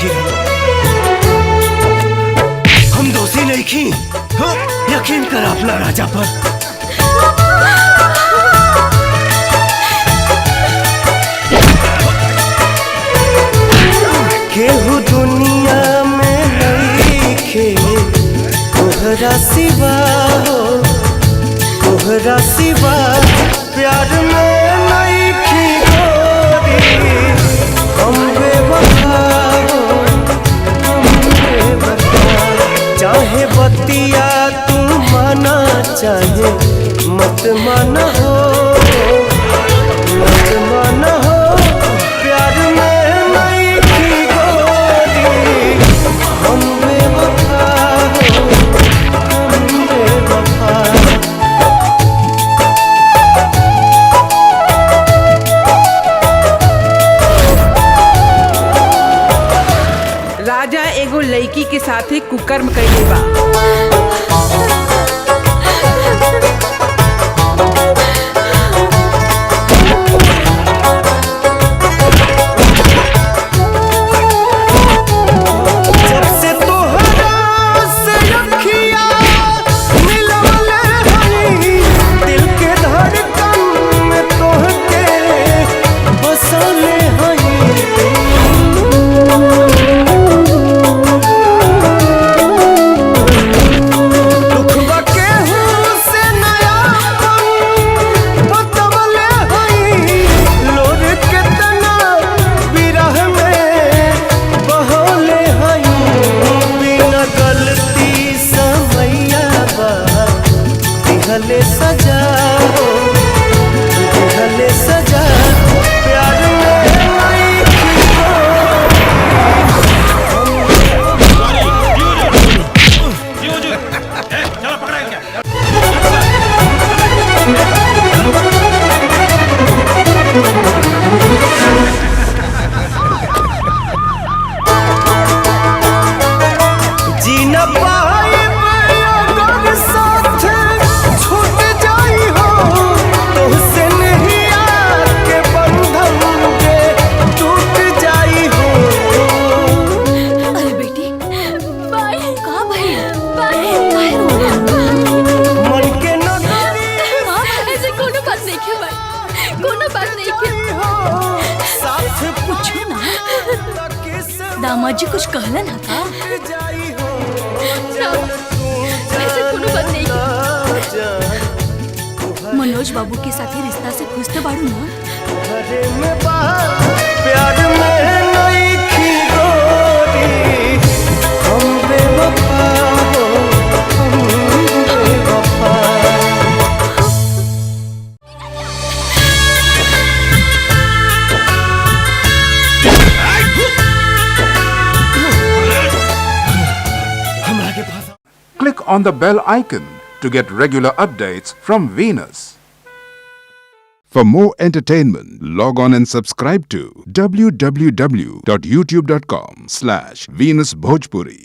गिरल। हम दोषी नहीं खी, यकीन कर अपना राजा पर। केहू दुनिया में नहीं खे तोहरा सिवा हो, तोहरा सिवा प्यार में नहीं खी गोरी। हम बेवफा हो, हम बेवफा। चाहे बतिया तू माना, चाहे मत माना हो, मत माना हो। प्यार में नहीं खी गोरी। हम बेवफा हो, हम बेवफा। राजा एगो लड़की के साथे कुकर्म कइले बा। दिहले सजा हो, दिहले सजा। प्यार में नहीं खी जी न पाए दामाद जी कुछ कहला ना था। ऐसे कोनो बात नहीं की। मनोज बाबू के साथ ही रिश्ता से खुश तो बाड़ू ना। प्यार में नहीं खी गोरी। हम बेवफा हो, हम बेवफा। Click on the bell icon to get regular updates from Venus. For more entertainment, log on and subscribe to www.youtube.com/VenusBhojpuri.